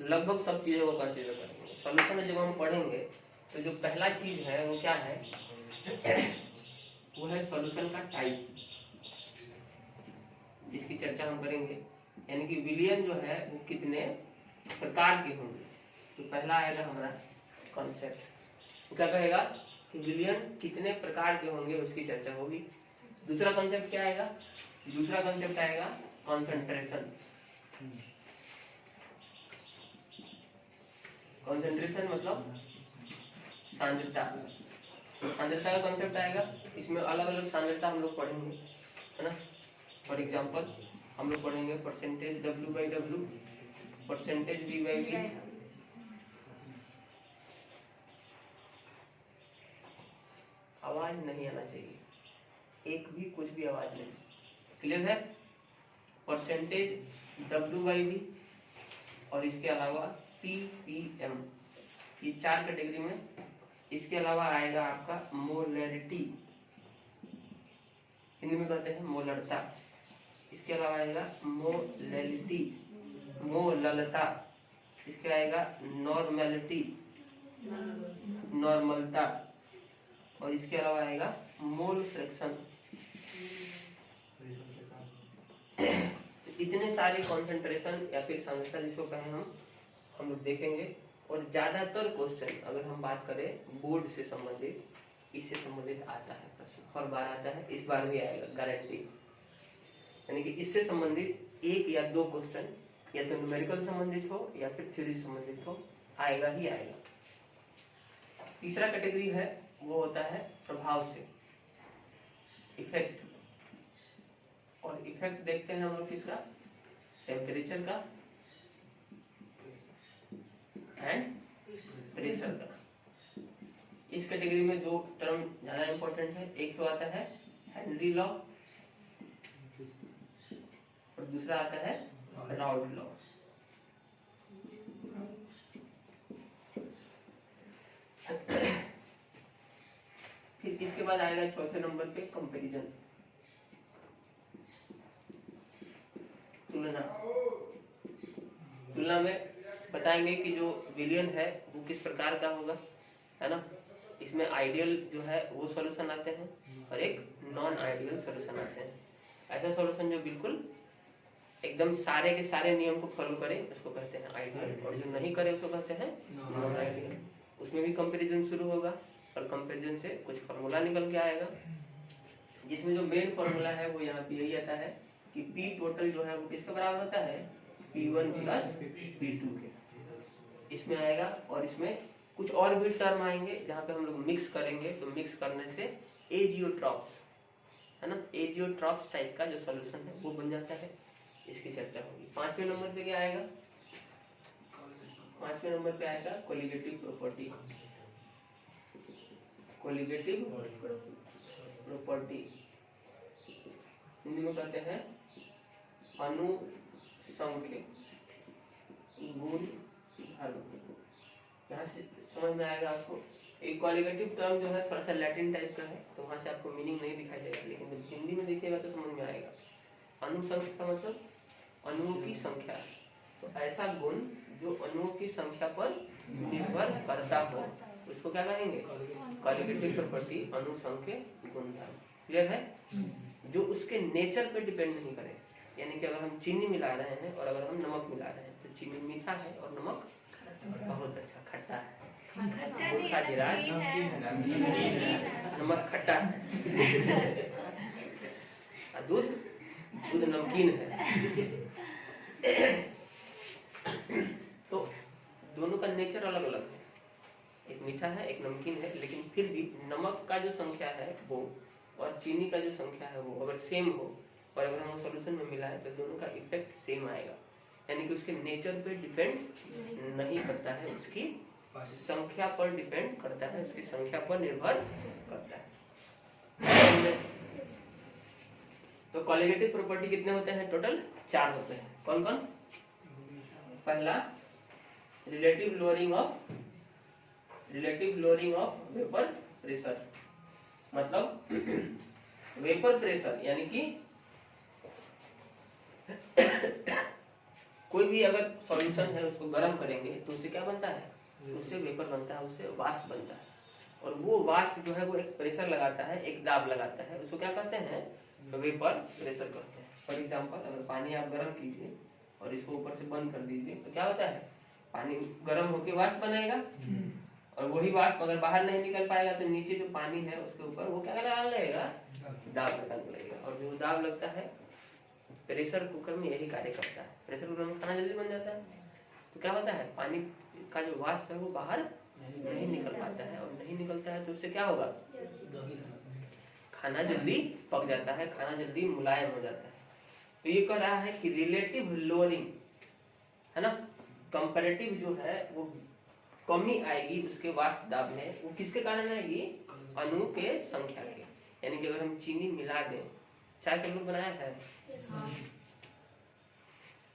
लगभग सब चीज़ों को कंसीडर करेंगे। सॉल्यूशन में जब हम पढ़ेंगे तो जो पहला चीज है वो क्या है, वो है सॉल्यूशन का टाइप, जिसकी चर्चा हम करेंगे। यानी कि विलियन जो है वो कितने प्रकार के होंगे। तो पहला आएगा हमारा कॉन्सेप्ट, वो क्या कहेगा कि विलियन कितने प्रकार के होंगे, उसकी चर्चा होगी। दूसरा कॉन्सेप्ट क्या आएगा, दूसरा कॉन्सेप्ट आएगा कॉन्सेंट्रेशन। कॉन्सेंट्रेशन मतलब सांद्रता। सांद्रता का कॉन्सेप्ट आएगा, इसमें अलग अलग सांद्रता हम लोग पढ़ेंगे, है ना। फॉर एग्जांपल हम लोग पढ़ेंगे परसेंटेज W/W, परसेंटेज V/V, आवाज नहीं आना चाहिए, एक भी कुछ भी आवाज नहीं, क्लियर है। परसेंटेज W/V और इसके अलावा ppm, ये 4 कैटेगरी में। इसके अलावा आएगा आपका मोलरिटी, हिंदी में कहते हैं मोलरता। इसके अलावा आएगा मोलैलिटी, मोललता। इसके आएगा नॉर्मेलिटी, नॉर्मलता। और इसके अलावा आएगा मोल फ्रैक्शन। इतने सारे कॉन्सेंट्रेशन या फिर सांद्रता जिसको कहें हम लोग देखेंगे। और ज्यादातर क्वेश्चन अगर हम बात करें बोर्ड से संबंधित, इससे संबंधित आता है प्रश्न, हर बार आता है, इस बार भी आएगा गारंटी। यानी कि इससे संबंधित एक या दो क्वेश्चन या तो न्यूमेरिकल संबंधित हो या फिर थ्योरी संबंधित हो, आएगा ही आएगा। तीसरा कैटेगरी है वो होता है प्रभाव से, इफेक्ट। और इफेक्ट देखते हैं हम लोग किसका, टेम्परेचर का एंड प्रेशर का। इस कैटेगरी में दो टर्म ज्यादा इंपॉर्टेंट है, एक तो आता है हेनरी लॉ और दूसरा आता है राउल्ट लॉ। फिर इसके बाद आएगा चौथे नंबर पे कंपैरिजन, तुलना। तुलना में बताएंगे कि जो विलियन है वो किस प्रकार का होगा, है ना। इसमें आइडियल जो है वो सॉल्यूशन आते हैं और एक नॉन आइडियल सॉल्यूशन आते हैं। ऐसा सॉल्यूशन जो बिल्कुल एकदम सारे के सारे नियम को फॉलो करे उसको कहते हैं आइडियल, और जो नहीं करे उसको कहते हैं नॉन आइडियल। उसमें भी कंपैरिजन शुरू होगा और कंपैरिजन से कुछ फार्मूला निकल के आएगा, जिसमें जो मेन फार्मूला है वो यहाँ पे यही आता है कि P टोटल जो है वो किसके बराबर होता है, P1 प्लस P2 के। इसमें आएगा और इसमें कुछ और भी टर्म आएंगे जहाँ पे हम लोग मिक्स करेंगे, तो मिक्स करने से एजियोट्रॉप्स, है ना, एजियोट्रॉप्स टाइप का जो सॉल्यूशन है वो बन जाता है। इसकी चर्चा होगी। 5वें नंबर पे क्या आएगा, 5वें नंबर पे आएगा colligative property. Colligative property Hindi में कहते हैं अनुसंख्य गुण धर्म। यहाँ से समझ में आएगा आपको। एक कोलिगेटिव टर्म जो है थोड़ा सा लैटिन टाइप का है, तो वहां से आपको मीनिंग नहीं दिखाई देगा, लेकिन जब हिंदी में देखिएगा तो समझ में आएगा। अनुसंख्या का मतलब अणुओं की संख्या, तो ऐसा गुण जो अणुओं की संख्या पर निर्भर करता हो उसको क्या कहेंगे, कोलिगेटिव प्रॉपर्टी, अनुसंख्य गुणधर्म। क्लियर है। जो उसके नेचर पे डिपेंड नहीं करे, यानी कि अगर हम चीनी मिला रहे हैं और अगर हम नमक मिला रहे हैं तो चीनी मीठा है और नमक बहुत अच्छा खट्टा है, नमक खट्टा है, दूध नमकीन है। तो दोनों का नेचर अलग अलग है, एक मीठा है एक नमकीन है, लेकिन फिर भी नमक का जो संख्या है वो और चीनी का जो संख्या है वो अगर सेम हो और अगर हम सॉल्यूशन में मिला है तो दोनों का इफेक्ट सेम आएगा। यानी कि उसके नेचर पे डिपेंड नहीं करता है, उसकी संख्या पर डिपेंड करता है, उसकी संख्या पर निर्भर करता है। तो कोलिगेटिव प्रॉपर्टी कितने होते हैं, टोटल 4 होते हैं। कौन कौन, पहला relative lowering of vapour pressure, मतलब वेपर प्रेशर यानी कि कोई भी अगर सॉल्यूशन है उसको गर्म करेंगे तो उससे क्या बनता है, उससे वेपर बनता है, उससे वाष्प बनता है। और वो वाष्प जो है वो एक प्रेशर लगाता है, एक दाब लगाता है, उसको क्या कहते हैं, वेपर प्रेशर कहते हैं। फॉर एग्जांपल अगर पानी आप गर्म कीजिए और इसको ऊपर से बंद कर दीजिए तो क्या होता है, पानी गर्म होकर वाष्प बनाएगा, और वही वाष्प अगर बाहर नहीं निकल पाएगा तो नीचे जो पानी है उसके ऊपर वो क्या लगाने लगेगा, दाब लगाने लगेगा। और जो दाब लगता है प्रेशर कुकर में यही कार्य करता है। प्रेशर कुकर में खाना जल्दी बन जाता है, तो क्या होता है, पानी का जो वाष्प है वो बाहर नहीं निकल पाता है, और नहीं निकलता है तो उससे क्या होगा, खाना जल्दी पक जाता है, खाना जल्दी मुलायम हो जाता है। तो ये कह रहा है कि रिलेटिव लोअरिंग है ना, कंपैरेटिव जो है वो कमी आएगी उसके वाष्प दाब में। वो किसके कारण आएगी, अणु के संख्या के। यानी कि अगर हम चीनी मिला दें, चाय सब लोग बनाया है,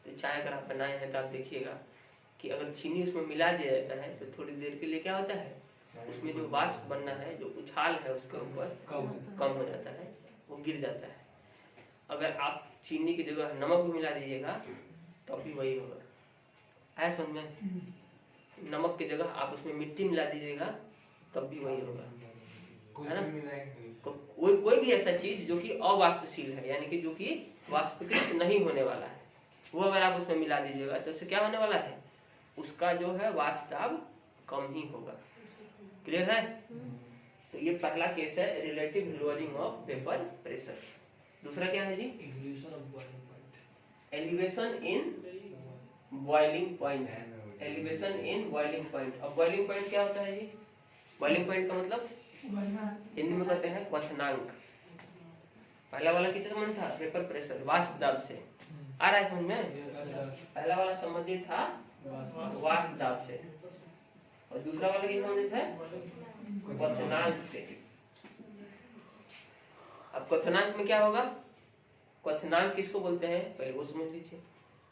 तो चाय अगर आप बनाए हैं तो आप देखिएगा कि अगर चीनी उसमें मिला दिया जाता है तो थोड़ी देर के लिए क्या होता है, उसमें जो वाष्प बनना है, जो उछाल है उसके ऊपर कम हो जाता है, वो गिर जाता है। अगर आप चीनी की जगह नमक भी मिला दीजिएगा तब भी वही होगा। आया समझ में, नमक की जगह आप उसमें मिट्टी मिला दीजिएगा तब भी वही होगा, है ना। कोई भी ऐसा चीज जो कि अवाष्पशील है, यानी कि जो कि वाष्पीकृत नहीं होने वाला है, वो अगर आप उसमें मिला दीजिएगा तो उससे क्या होने वाला है, उसका जो है वाष्प दाब कम ही होगा। क्लियर है। तो ये पहला केस है, relative lowering of vapour pressure. दूसरा क्या है जी, elevation in boiling point. Elevation in boiling point. अब बॉइलिंग पॉइंट क्या होता है जी, बॉइलिंग पॉइंट का मतलब हिंदी में कहते हैं क्वथनांक। पहला वाला किससे संबंध था, वेपर प्रेशर, वाष्प दाब से। आ रहा है समझ में, पहला वाला संबंधित था वाष्प दाब से, और दूसरा वाला किससे संबंधित है, क्वथनांक से। अब क्वथनांक में क्या होगा, क्वथनांक किसको बोलते हैं पहले वो समझ लीजिए।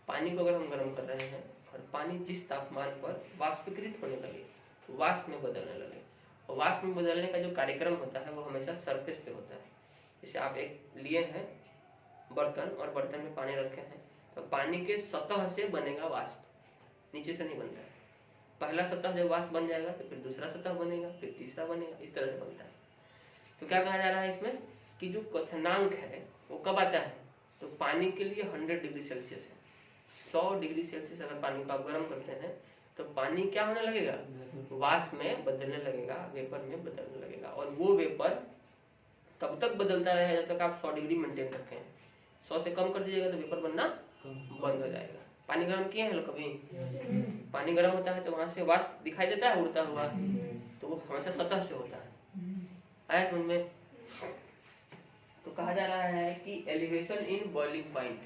पानी को अगर हम गर्म कर रहे हैं और पानी जिस तापमान पर वाष्पीकृत होने लगे, वाष्प में बदलने लगे, और वाष्प में बदलने का जो कार्यक्रम होता है वो हमेशा सरफेस पे होता है। जैसे आप एक लिए हैं बर्तन और बर्तन में पानी रखे हैं, तो पानी के सतह से बनेगा वाष्प, नीचे से नहीं बनता है। पहला सतह जब वाष्प बन जाएगा तो फिर दूसरा सतह बनेगा, फिर तीसरा बनेगा, इस तरह से बनता है। तो क्या कहा जा रहा है इसमें कि जो क्वथनांक है वो कब आता है, तो पानी के लिए 100 डिग्री सेल्सियस है। 100 डिग्री सेल्सियस अगर पानी को आप गर्म करते हैं तो पानी क्या होने लगेगा, वाष्प में बदलने लगेगा, वेपर में बदलने लगेगा। और वो वेपर तब तक बदलता रहेगा जब तक आप 100 डिग्री मेंटेन रखें। 100 से कम कर दीजिएगा तो वेपर बनना बंद हो जाएगा। पानी गर्म किए हैं लोग कभी, पानी गर्म होता है तो वहां से वाष्प दिखाई देता है उड़ता हुआ, तो वो हमेशा सतह से होता है। आया समझ में। तो कहा जा रहा है कि elevation in boiling point.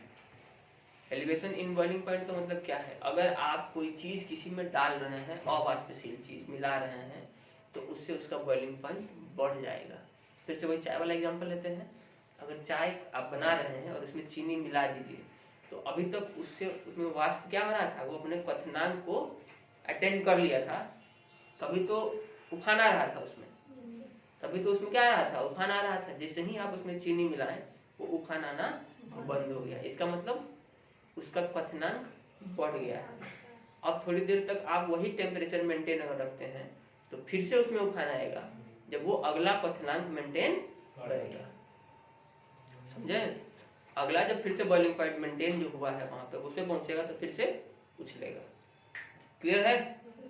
Elevation in boiling point का मतलब क्या है, अगर आप कोई चीज किसी में डाल रहे हैं, अवाष्पशील चीज मिला रहे हैं, तो उससे उसका बॉइलिंग पॉइंट बढ़ जाएगा। फिर से वही चाय वाला एग्जांपल लेते हैं। अगर चाय आप बना रहे हैं और उसमें चीनी मिला दीजिए, तो अभी तक उसमें वाष्प क्या हो रहा था, वो अपने क्वथनांक को अटेंड कर लिया था, तभी तो उफान आ रहा था उसमें, तभी तो उसमें क्या आ रहा था, उफान आ रहा था। जैसे ही आप उसमें चीनी मिलाएं वो उफान आना बंद हो गया। इसका मतलब उसका क्वथनांक बढ़ गया है। अब थोड़ी देर तक आप वही टेम्परेचर मेंटेन अगर रखते हैं तो फिर से उसमें उफान आएगा जब वो अगला क्वथनांक मेंटेन करेगा। समझे, अगला जब फिर से बॉइलिंग पॉइंट मेंटेन जो हुआ है वहां पे उस पे पहुंचेगा तो फिर से उछलेगा। क्लियर है।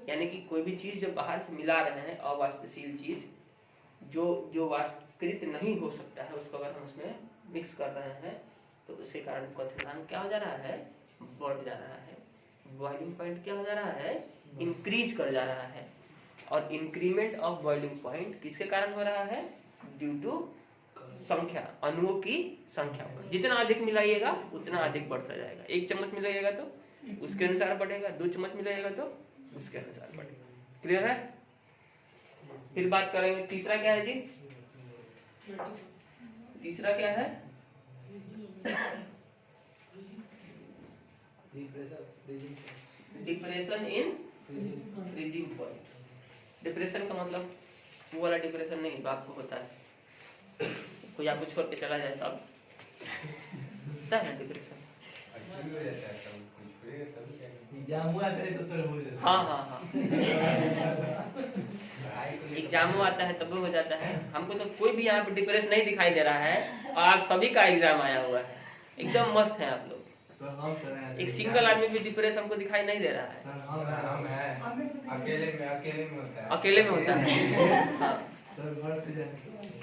यानी कि कोई भी चीज जब बाहर से मिला रहे हैं, अवाष्पशील चीज जो वाष्पीकृत नहीं हो सकता है, उसको अगर हम उसमें मिक्स कर रहे हैं तो उसके कारण क्वथनांक क्या हो जा रहा है, बढ़ जा रहा है। बॉइलिंग पॉइंट क्या हो जा रहा है, इंक्रीज कर जा रहा है। और इंक्रीमेंट ऑफ बॉइलिंग पॉइंट किसके कारण हो रहा है, ड्यू टू संख्या, अणुओं की संख्या पर। जितना अधिक मिलाइएगा उतना अधिक बढ़ता जाएगा। 1 चम्मच मिलाइएगा तो उसके अनुसार बढ़ेगा, 2 चम्मच मिलाइएगा तो उसके अनुसार बढ़ेगा। क्लियर है। फिर बात करेंगे तीसरा क्या है जी, तीसरा क्या है, depression in freezing point. Depression का मतलब वो वाला डिप्रेशन नहीं जो आपको होता है, कोई आपको छोड़ के चला जाए तो आप होता है ना डिप्रेशन। हाँ हाँ हाँ एग्जाम में आता है तब भी हो जाता है। हमको तो कोई भी यहाँ पे डिप्रेशन नहीं दिखाई दे रहा है और आप सभी का एग्जाम आया हुआ है, एकदम मस्त है आप लोग। एक सिंगल आदमी भी डिप्रेशन हमको दिखाई नहीं दे रहा है। अकेले में होता है हाँ।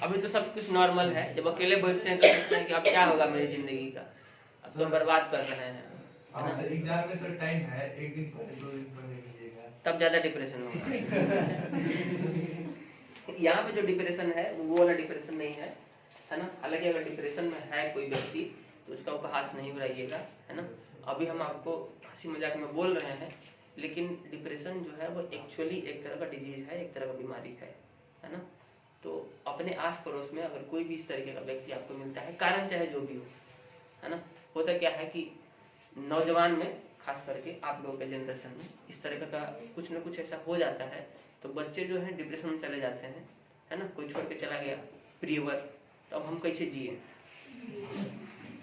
अभी तो सब कुछ नॉर्मल है, जब अकेले बैठते हैं तो सोचते हैं कि अब क्या होगा मेरी जिंदगी का, अब तो बर्बाद कर रहे हैं। एग्जाम में सर टाइम है, एक दिन पहले 2 दिन पहले मिलेगा, तब ज्यादा डिप्रेशन होगा। यहाँ पे जो डिप्रेशन है वो वाला डिप्रेशन नहीं है, है ना। हालांकि अगर डिप्रेशन में है कोई व्यक्ति तो उसका उपहास नहीं उड़ाइएगा, है ना। अभी हम आपको हंसी मजाक में बोल रहे हैं, लेकिन डिप्रेशन जो है वो एक्चुअली एक तरह का डिजीज है, एक तरह का बीमारी है ना। तो अपने आस पड़ोस में अगर कोई भी इस तरीके का व्यक्ति आपको मिलता है, कारण चाहे जो भी हो, है ना। होता क्या है कि नौजवान में खास करके आप लोगों के जनरेशन में इस तरह का कुछ न कुछ ऐसा हो जाता है, तो बच्चे जो हैं डिप्रेशन में चले जाते हैं, है ना। कोई छोड़ के चला गया प्रियवर, तो अब हम कैसे जिए।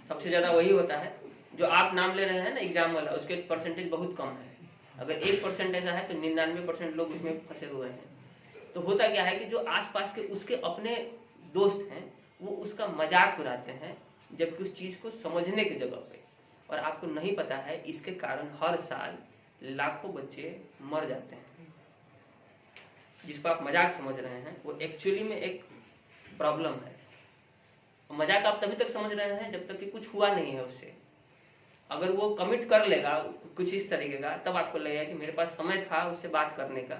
सबसे ज्यादा वही होता है जो आप नाम ले रहे हैं ना एग्जाम वाला, उसके परसेंटेज बहुत कम है। अगर 1% ऐसा है तो 99% लोग उसमें फंसे हुए हैं। तो होता क्या है कि जो आसपास के उसके अपने दोस्त हैं वो उसका मजाक उड़ाते हैं, जबकि उस चीज को समझने की जगह पे, और आपको नहीं पता है इसके कारण हर साल लाखों बच्चे मर जाते हैं। जिसको आप मजाक समझ रहे हैं वो एक्चुअली में एक प्रॉब्लम है। मजाक आप तभी तक समझ रहे हैं जब तक कि कुछ हुआ नहीं है उससे। अगर वो कमिट कर लेगा कुछ इस तरीके का, तब आपको लगेगा कि मेरे पास समय था उससे बात करने का।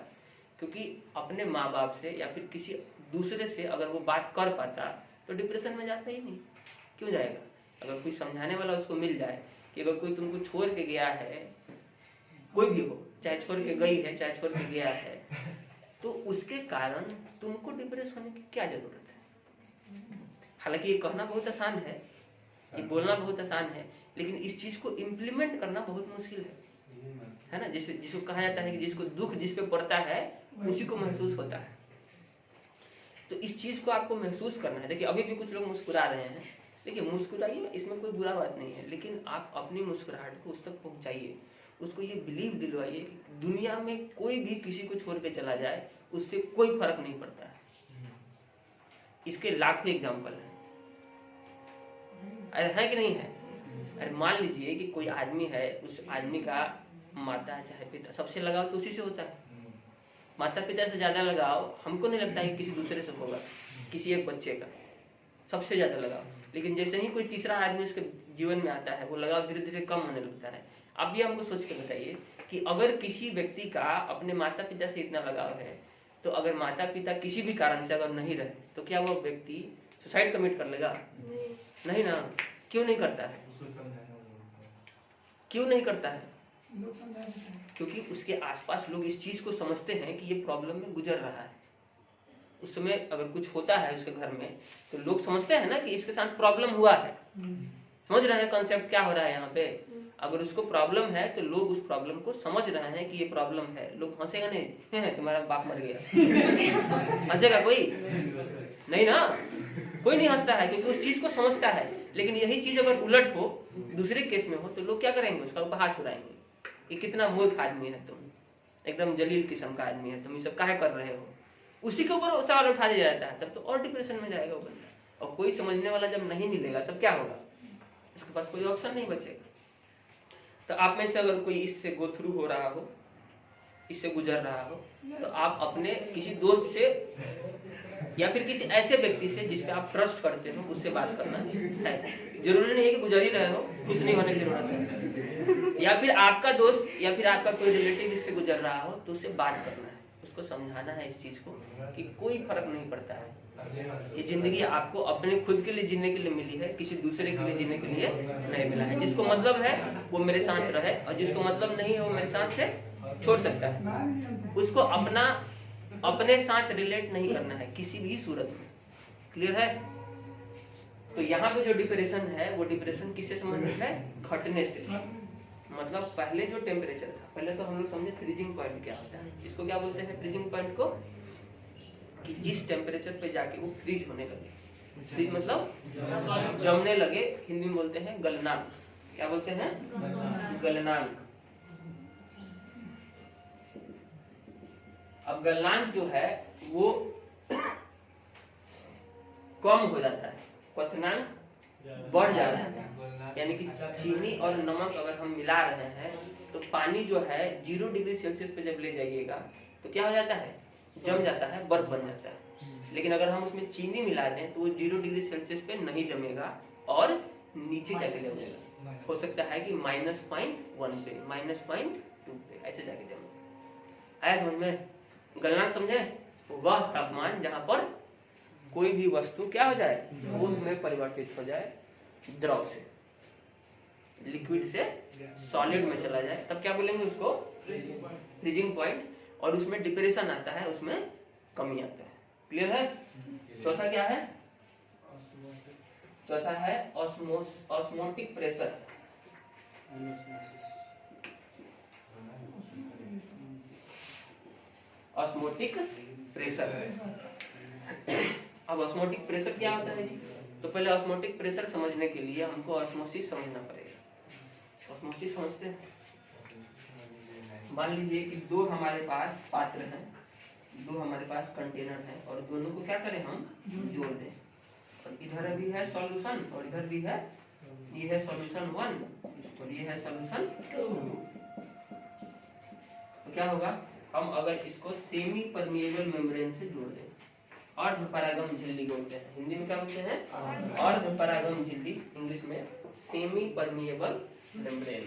क्योंकि अपने माँ बाप से या फिर किसी दूसरे से अगर वो बात कर पाता तो डिप्रेशन में जाता ही नहीं। क्यों जाएगा? अगर कोई समझाने वाला उसको मिल जाए कि अगर कोई तुमको छोड़ के गया है, कोई भी हो, चाहे छोड़ के गई है चाहे छोड़ के गया है, तो उसके कारण तुमको डिप्रेस होने की क्या जरूरत है। हालांकि ये कहना बहुत आसान है, ये बोलना बहुत आसान है, लेकिन इस चीज को इम्प्लीमेंट करना बहुत मुश्किल है ना। जैसे जिसको कहा जाता है कि जिसको दुख जिस पे पड़ता है उसी को महसूस होता है। तो इस चीज को आपको महसूस करना है। देखिए अभी भी कुछ लोग मुस्कुरा रहे हैं, देखिए मुस्कुराइए, इसमें कोई बुरा बात नहीं है, लेकिन आप अपनी मुस्कुराहट को उस तक पहुंचाइए, उसको ये बिलीव दिलवाइए कि दुनिया में कोई भी किसी को छोड़ के चला जाए उससे कोई फर्क नहीं पड़ता है। इसके लाखों एग्जाम्पल हैं। अरे है कि नहीं है? अरे मान लीजिए कि कोई आदमी है, उस आदमी का माता चाहे पिता, सबसे लगाव तो उसी से होता है। माता पिता से ज्यादा लगाव हमको नहीं लगता है कि किसी दूसरे से होगा, किसी एक बच्चे का सबसे ज्यादा लगाव। लेकिन जैसे ही कोई तीसरा आदमी उसके जीवन में आता है वो लगाव धीरे धीरे कम होने लगता है। अब ये हमको सोच के बताइए कि अगर किसी व्यक्ति का अपने माता पिता से इतना लगाव है, तो अगर माता पिता किसी भी कारण से अगर नहीं रहे तो क्या वो व्यक्ति सुसाइड कमिट कर लेगा? नहीं ना। क्यों नहीं करता है? क्यों नहीं करता है? क्योंकि उसके आसपास लोग इस चीज को समझते हैं कि ये प्रॉब्लम में गुजर रहा है। उस समय अगर कुछ होता है उसके घर में तो लोग समझते हैं ना कि इसके साथ प्रॉब्लम हुआ है। समझ रहे हैं कॉन्सेप्ट क्या हो रहा है यहाँ पे? अगर उसको प्रॉब्लम है तो लोग उस प्रॉब्लम को समझ रहे हैं कि ये प्रॉब्लम है। लोग हंसेगा नहीं, है तुम्हारा बाप मर गया हंसेगा कोई? नहीं ना, कोई नहीं हंसता है क्योंकि उस चीज को समझता है। लेकिन यही चीज अगर उलट हो, दूसरे केस में हो, तो लोग क्या करेंगे? उसका उपहास उड़ाएंगे कि कितना मूर्ख आदमी है तुम, एकदम जलील किस्म का आदमी है तुम, ये सब काहे कर रहे हो। उसी के ऊपर सवाल उठा दिया जाता है, तब तो और डिप्रेशन में जाएगा वो बंदा। और कोई समझने वाला जब नहीं मिलेगा तब क्या होगा? उसके पास कोई ऑप्शन नहीं बचेगा। तो आप में से अगर कोई इससे गो थ्रू हो रहा हो, इससे गुजर रहा हो, तो आप अपने किसी दोस्त से या फिर किसी ऐसे व्यक्ति से जिस पे आप ट्रस्ट करते हो उससे बात करना है। जरूरी नहीं है कि गुजर ही रहे हो, कुछ नहीं होने की जरूरत है। या फिर आपका दोस्त या फिर आपका कोई रिलेटिव इससे गुजर रहा हो तो उससे बात करना है, उसको समझाना है इस चीज को कि कोई फर्क नहीं पड़ता है। ये जिंदगी आपको अपने खुद के लिए जीने के लिए मिली है, किसी दूसरे के लिए जीने के लिए नहीं मिला है। जिसको मतलब है वो मेरे साथ रहे और जिसको मतलब नहीं है वो मेरे साथ से छोड़ सकता है। उसको अपने साथ रिलेट नहीं करना है किसी भी सूरत में। क्लियर है? तो यहाँ पे जो डिप्रेशन है वो डिप्रेशन किससे संबंधित है? घटने से। मतलब पहले जो टेम्परेचर था, पहले तो हम लोग समझे फ्रीजिंग पॉइंट क्या होता है। इसको क्या बोलते हैं फ्रीजिंग पॉइंट को? कि जिस टेम्परेचर पे जाके वो फ्रीज होने लगे। फ्रीज मतलब जमने लगे, हिंदी में बोलते हैं गलनांक। क्या बोलते हैं? गलनांक। अब गलनांक जो है वो कम हो जाता है, क्वथनांक बढ़ जाता है। यानी कि चीनी और नमक अगर हम मिला रहे हैं तो पानी जो है 0 डिग्री सेल्सियस पे जब ले जाइएगा तो क्या हो जाता है, जम जाता है, बर्फ बन जाता है। लेकिन अगर हम उसमें चीनी मिला दें तो वो 0 डिग्री सेल्सियस पे नहीं जमेगा और नीचे जाके जमेगा। हो सकता है कि -0.1 पे, -0.2 पे ऐसे जाके जमेगा। आया समझ में? गलनांक समझे? वह तापमान जहां पर कोई भी वस्तु क्या हो जाए, उसमें परिवर्तित हो जाए, द्रव से लिक्विड से सॉलिड में चला जाए, तब क्या बोलेंगे उसको, फ्रीजिंग पॉइंट। और उसमें डिप्रेशन आता है, उसमें कमी आता है। क्लियर है? चौथा क्या है? चौथा है ऑस्मोटिक प्रेशर। Osmotic pressure. अब ऑस्मोटिक प्रेशर क्या होता है जी? तो पहले ऑस्मोटिक प्रेशर समझने के लिए हमको ऑस्मोसिस समझना पड़ेगा। ऑस्मोसिस समझते हैं? मान लीजिए कि दो हमारे पास पात्र हैं, दो हमारे पास कंटेनर है और दोनों को क्या करें, हम जोड़ दें। और इधर भी है सॉल्यूशन और इधर भी है, ये है सॉल्यूशन 1 और ये है सॉल्यूशन 2। तो क्या होगा, हम अगर इसको सेमी परमिएबल मेम्ब्रेन से जोड़ दें, अर्धपरागम झिल्ली बोलते हैं, हिंदी में क्या बोलते हैं, अर्धपरागम झिल्ली, इंग्लिश में semi permeable membrane,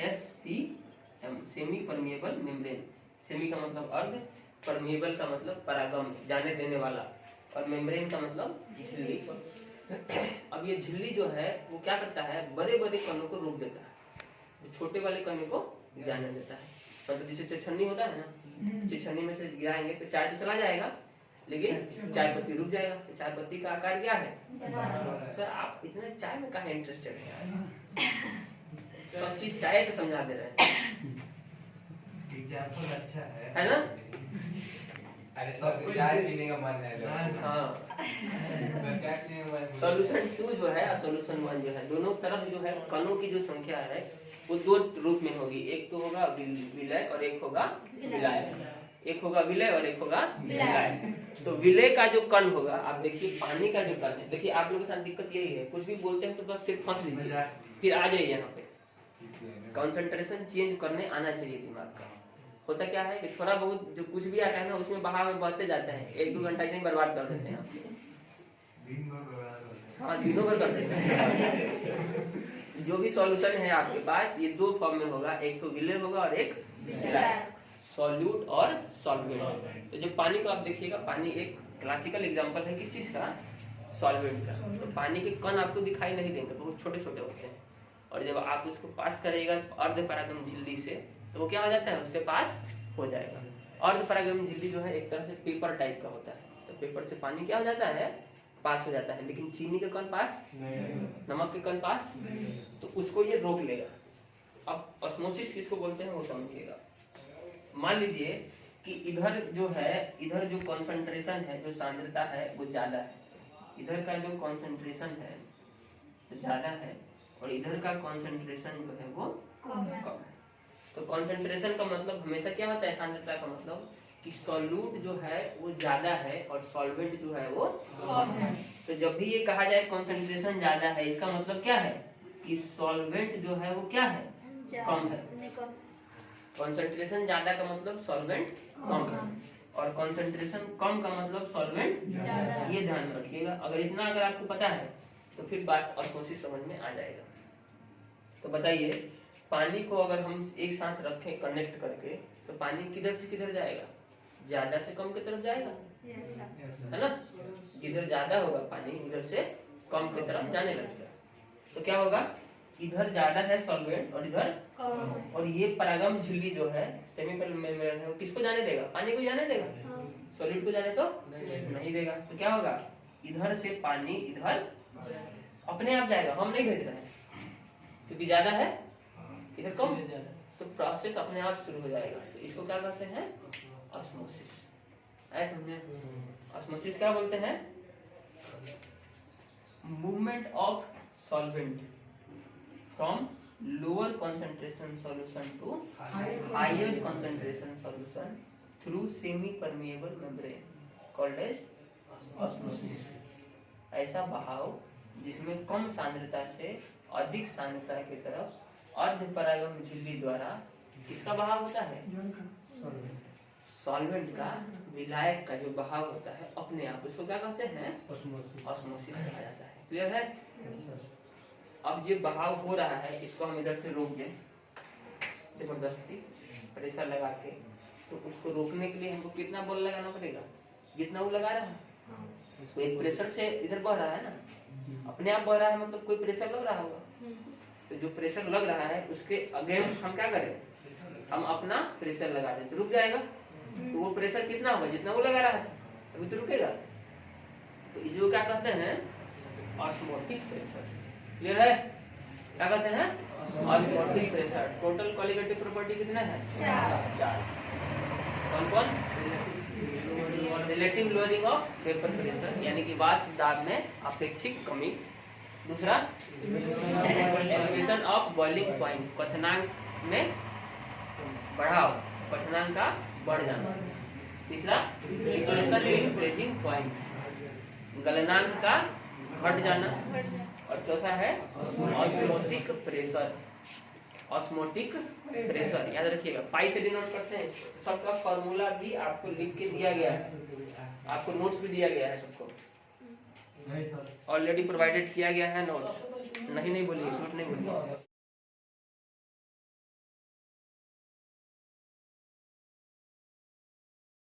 SPM, semi permeable membrane. Semi का मतलब अर्ध, परमिएबल का मतलब परागम, जाने देने वाला, और मेम्ब्रेन का मतलब झिल्ली। अब ये झिल्ली जो है वो क्या करता है, बड़े बड़े कणों को रोक देता है, छोटे वाले कणों को जाने देता है। मतलब जैसे छन्नी होता है ना, छन्नी में से गिराएंगे तो चाय तो चला जाएगा, लेकिन चाय पत्ती रुक जाएगा। तो चाय पत्ती का आकार क्या है, सर आप इतना चाय में कहाँ इंटरेस्टेड है, सब चीज चाय से समझा दे रहे हैं। एग्जाम्पल अच्छा है ना? अरे सब चाय पीने का मन है। हाँ, चाय पीने का मन। सॉल्यूशन 2 जो है और सॉल्यूशन 1 जो है, दोनों तरफ जो है कणों की जो संख्या है वो दो रूप में होगी। एक तो होगा विलय और एक होगा विलाय। एक होगा विलय और एक होगा विलाय। तो विलय का जो कण होगा, आप देखिए पानी का जो कण है, देखिए आप लोगों के साथ दिक्कत यही है, कुछ भी बोलते हैं तो बस सिर्फ फंस लीजिए, फिर आ जाइए यहाँ पे। कंसंट्रेशन चेंज करने आना चाहिए दिमाग का। होता क्या है कि थोड़ा बहुत जो कुछ भी आता है ना उसमें बहाव में बहते जाते हैं, 1-2 घंटा ऐसे ही बर्बाद कर देते हैं आप। हाँ, दिनों भर कर देते हैं। जो भी सॉल्यूशन है आपके पास, ये दो फॉर्म में होगा, एक तो विलय होगा और एक विलाय, सॉल्यूट और सॉल्वेंट। तो जब पानी को आप देखिएगा, पानी एक क्लासिकल एग्जांपल है किस चीज का, सॉल्वेंट का। तो पानी के कण आपको दिखाई नहीं देंगे, बहुत छोटे छोटे होते हैं, और जब आप उसको पास करेगा अर्धपरागम झिल्ली से तो वो क्या हो जाता है, उससे पास हो जाएगा। अर्धपरागम झिल्ली जो है एक तरह से पेपर टाइप का होता है, तो पेपर से पानी क्या हो जाता है, पास हो जाता है। लेकिन चीनी के कण पास नहीं, नमक के कण पास नहीं, तो उसको ये रोक लेगा। अब ऑस्मोसिस किसको बोलते हैं वो समझिएगा। मान लीजिए कि इधर जो है, इधर जो कॉन्सेंट्रेशन है, जो सांद्रता है वो ज्यादा है, इधर का जो कॉन्सेंट्रेशन है वो ज्यादा है और इधर का कॉन्सेंट्रेशन जो है वो कम है। तो कॉन्सेंट्रेशन का मतलब हमेशा क्या होता है, सांद्रता का मतलब कि सॉल्यूट जो है वो ज्यादा है और सॉल्वेंट जो है वो कम है। तो जब भी ये कहा जाए कॉन्सेंट्रेशन ज्यादा है, इसका मतलब क्या है कि सॉल्वेंट जो है वो क्या है, कम है। कॉन्सेंट्रेशन ज्यादा का मतलब सॉल्वेंट कम है, और कॉन्सेंट्रेशन कम का मतलब सॉल्वेंट ज्यादा। ये ध्यान में रखिएगा। अगर इतना अगर आपको पता है तो फिर बात ऑस्मोसिस समझ में आ जाएगा। तो बताइए, पानी को अगर हम एक साथ रखें कनेक्ट करके तो पानी किधर से किधर जाएगा, ज्यादा से कम की तरफ जाएगा, है ना? जिधर ज्यादा होगा पानी उधर से कम की तरफ जाने लगेगा। तो क्या होगा, इधर ज्यादा है सॉल्वेंट और इधर कम, और ये परागम झिल्ली जो है सेमीपल मेम्ब्रेन है, वो किसको जाने देगा, पानी को जाने देगा, सॉलिड को जाने तो नहीं देगा। तो क्या होगा, इधर से पानी इधर अपने आप जाएगा, हम नहीं भेज रहे हैं, क्योंकि ज्यादा है इधर कम, तो प्रोसेस अपने आप शुरू हो जाएगा। तो इसको क्या कहते हैं, ऑस्मोसिस। ऐसे समझे? ऑस्मोसिस क्या बोलते हैं, movement of solvent from lower concentration solution to higher concentration solution through semipermeable membrane called as osmosis. ऐसा बहाव जिसमें कम सांद्रता से अधिक सांद्रता की तरफ अर्धपरागम झिल्ली द्वारा किसका बहाव होता है? सॉल्वेंट का, विलायक का जो बहाव होता है अपने आप, उसको क्या कहते हैं? ऑस्मोसिस कहा जाता है। क्लियर है? अब ये बहाव हो रहा है, इसको हम इधर से रोक दें जबरदस्ती प्रेशर लगा के, तो उसको रोकने के लिए हमको कितना बल लगाना पड़ेगा? जितना वो लगा रहा है। तो एक प्रेशर से इधर बह रहा है ना, अपने आप बह रहा है, मतलब कोई प्रेशर लग रहा होगा। तो जो प्रेशर लग रहा है उसके अगेंस्ट हम क्या करें? हम अपना प्रेशर लगा दें तो रुक जाएगा। तो वो प्रेशर कितना होगा? जितना वो लगा रहा है, अभी तो रुकेगा। तो इसको क्या कहते हैं? Osmotic pressure. क्लियर है? क्या कहते हैं? Osmotic pressure. Total colligative property कितना है? 4। कौन कौन? Relative lowering of vapour pressure, यानी कि वाष्प दाब में अपेक्षित कमी। दूसरा, एलिवेशन ऑफ बॉइलिंग पॉइंट, क्वथनांक में बढ़ाव, क्वथनांक का बढ़ जाना। तीसरा, इक्वेशन इन फ्रीजिंग पॉइंट, गलनांक का घट जाना। और चौथा है ऑस्मोटिक प्रेशर। ऑस्मोटिक प्रेशर याद रखिएगा, पाई से डिनोट करते हैं। सबका फॉर्मूला भी आपको लिख के दिया गया है, आपको नोट्स भी दिया गया है सबको, नहीं सर, ऑलरेडी प्रोवाइडेड किया गया है नोट्स। नहीं बोलिए, झूठ नहीं बोलिए।